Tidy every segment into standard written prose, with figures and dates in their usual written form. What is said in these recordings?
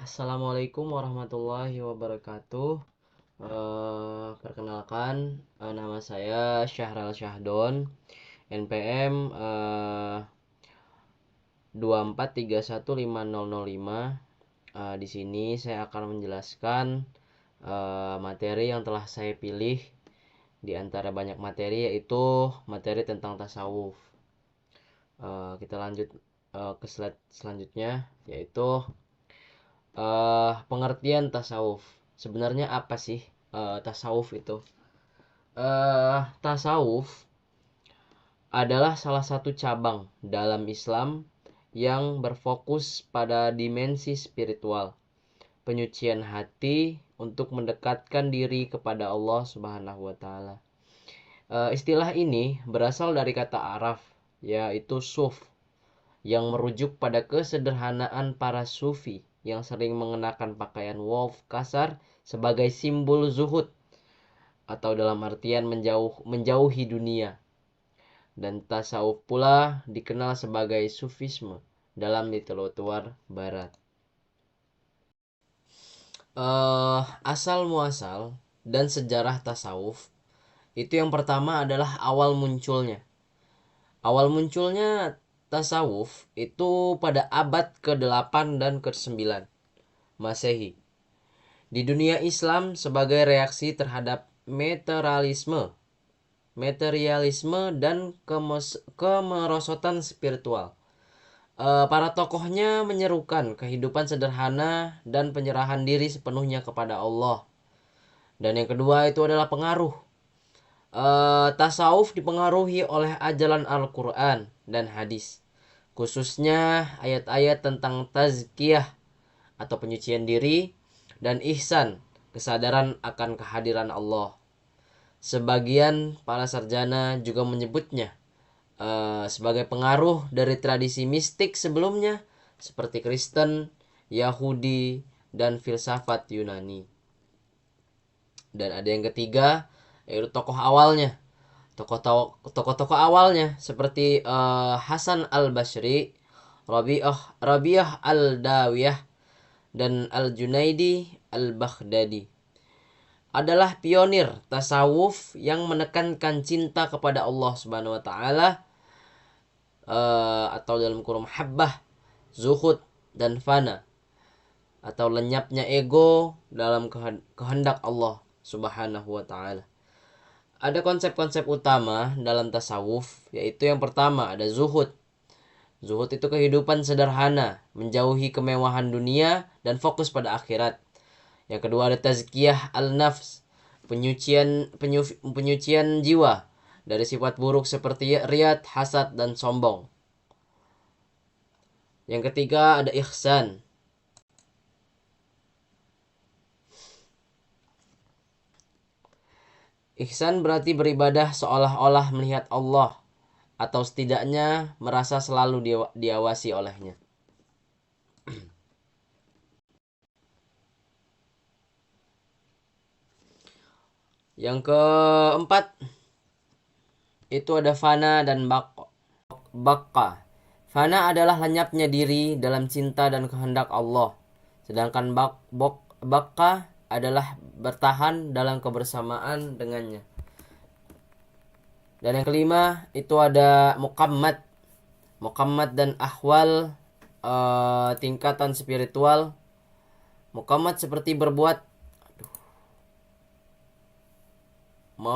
Assalamualaikum warahmatullahi wabarakatuh. Perkenalkan, nama saya Syahral Syahdon, NPM 24315005. Di sini saya akan menjelaskan materi yang telah saya pilih di antara banyak materi, yaitu materi tentang tasawuf. Kita lanjut ke slide selanjutnya, yaitu pengertian tasawuf. Sebenarnya apa sih tasawuf itu? Tasawuf adalah salah satu cabang dalam Islam yang berfokus pada dimensi spiritual, penyucian hati untuk mendekatkan diri kepada Allah Subhanahu wa taala. Istilah ini berasal dari kata Arab, yaitu suf, yang merujuk pada kesederhanaan para sufi yang sering mengenakan pakaian wolf kasar sebagai simbol zuhud, atau dalam artian menjauhi dunia. Dan tasawuf pula dikenal sebagai sufisme dalam literatur barat. Asal muasal dan sejarah tasawuf itu, yang pertama adalah awal munculnya. Awal munculnya tasawuf itu pada abad ke-8 dan ke-9 Masehi. Di dunia Islam sebagai reaksi terhadap materialisme dan kemerosotan spiritual. Para tokohnya menyerukan kehidupan sederhana dan penyerahan diri sepenuhnya kepada Allah. Dan yang kedua itu adalah pengaruh. Tasawuf dipengaruhi oleh ajaran Al-Quran dan hadis, khususnya ayat-ayat tentang tazkiyah atau penyucian diri, dan ihsan, kesadaran akan kehadiran Allah. Sebagian para sarjana juga menyebutnya sebagai pengaruh dari tradisi mistik sebelumnya seperti Kristen, Yahudi, dan filsafat Yunani. Dan ada yang ketiga, yaitu tokoh-tokoh awalnya seperti Hasan al-Basri, Rabi'ah al-Dawiyah, dan Al-Junaidi al-Baghdadi adalah pionir tasawuf yang menekankan cinta kepada Allah Subhanahu wa taala, atau dalam kurung mahabbah, zuhud, dan fana, atau lenyapnya ego dalam kehendak Allah Subhanahu wa taala. Ada konsep-konsep utama dalam tasawuf, yaitu yang pertama ada zuhud. Zuhud itu kehidupan sederhana, menjauhi kemewahan dunia dan fokus pada akhirat. Yang kedua ada tazkiyah al-nafs, penyucian jiwa dari sifat buruk seperti riyad, hasad, dan sombong. Yang ketiga ada ihsan. Ihsan berarti beribadah seolah-olah melihat Allah, atau setidaknya merasa selalu diawasi olehnya. Yang keempat itu ada fana dan bakka. Fana adalah lenyapnya diri dalam cinta dan kehendak Allah. Sedangkan bakka adalah bertahan dalam kebersamaan dengannya. Dan yang kelima itu ada muqammad dan ahwal, tingkatan spiritual. Muqammad seperti berbuat,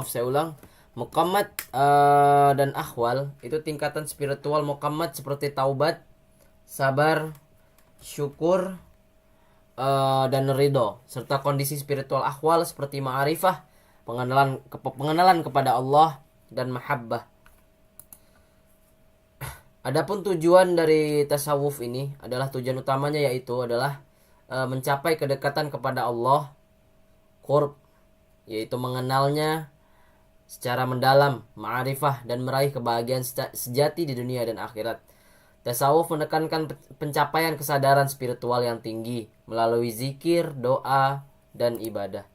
saya ulang. Muqammad dan ahwal itu tingkatan spiritual. Muqammad seperti taubat, sabar, syukur, dan ridho, serta kondisi spiritual ahwal seperti ma'arifah, pengenalan kepada Allah, dan mahabbah. Adapun tujuan dari tasawuf ini adalah, tujuan utamanya yaitu adalah mencapai kedekatan kepada Allah, qurb, yaitu mengenalnya secara mendalam, ma'arifah, dan meraih kebahagiaan sejati di dunia dan akhirat. Tasawuf menekankan pencapaian kesadaran spiritual yang tinggi melalui zikir, doa, dan ibadah.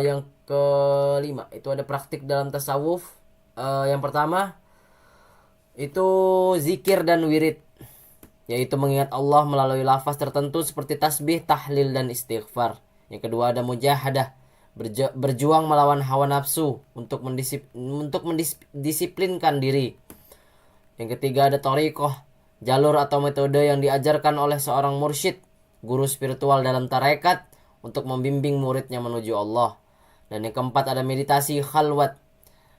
Yang kelima itu ada praktik dalam tasawuf. Yang pertama itu zikir dan wirid. yaitu mengingat Allah melalui lafaz tertentu seperti tasbih, tahlil, dan istighfar. Yang kedua ada mujahadah, berjuang melawan hawa nafsu untuk mendisiplinkan diri. Yang ketiga ada thariqah, jalur atau metode yang diajarkan oleh seorang mursyid, guru spiritual dalam tarekat untuk membimbing muridnya menuju Allah. Dan yang keempat ada meditasi khalwat,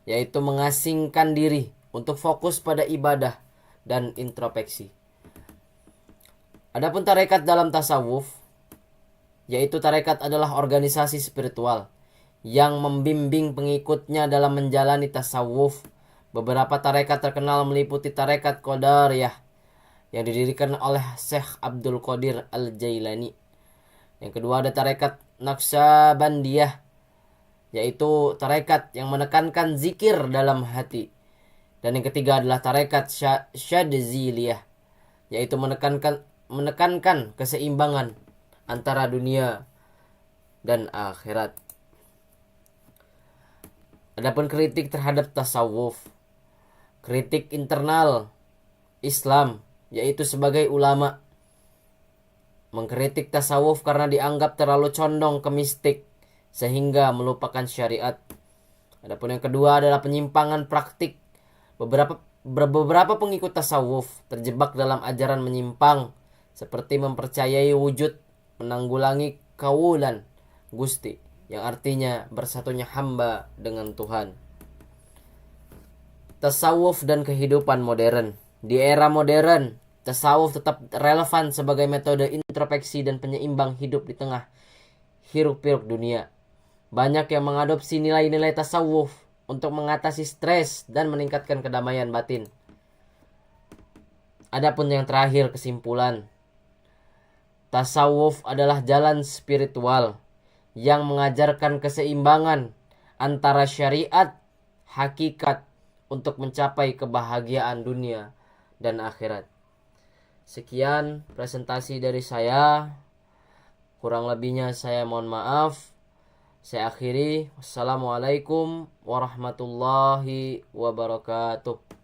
yaitu mengasingkan diri untuk fokus pada ibadah dan introspeksi. Adapun tarekat dalam tasawuf, yaitu tarekat adalah organisasi spiritual yang membimbing pengikutnya dalam menjalani tasawuf. Beberapa tarekat terkenal meliputi tarekat Qadariyah yang didirikan oleh Syekh Abdul Qadir Al-Jailani. Yang kedua ada tarekat Naqsabandiyah, yaitu tarekat yang menekankan zikir dalam hati. Dan yang ketiga adalah tarekat Syadziliyah, yaitu menekankan keseimbangan antara dunia dan akhirat. Adapun kritik terhadap tasawuf, kritik internal Islam, yaitu sebagai ulama mengkritik tasawuf karena dianggap terlalu condong ke mistik sehingga melupakan syariat. Adapun yang kedua adalah penyimpangan praktik. Beberapa pengikut tasawuf terjebak dalam ajaran menyimpang seperti mempercayai wujud menanggulangi kaulan Gusti, yang artinya bersatunya hamba dengan Tuhan. Tasawuf dan kehidupan modern. Di era modern, tasawuf tetap relevan sebagai metode introspeksi dan penyeimbang hidup di tengah hiruk-pikuk dunia. Banyak yang mengadopsi nilai-nilai tasawuf untuk mengatasi stres dan meningkatkan kedamaian batin. Adapun yang terakhir, kesimpulan. Tasawuf adalah jalan spiritual yang mengajarkan keseimbangan antara syariat, hakikat untuk mencapai kebahagiaan dunia dan akhirat. Sekian presentasi dari saya. Kurang lebihnya saya mohon maaf. Saya akhiri. Wassalamualaikum warahmatullahi wabarakatuh.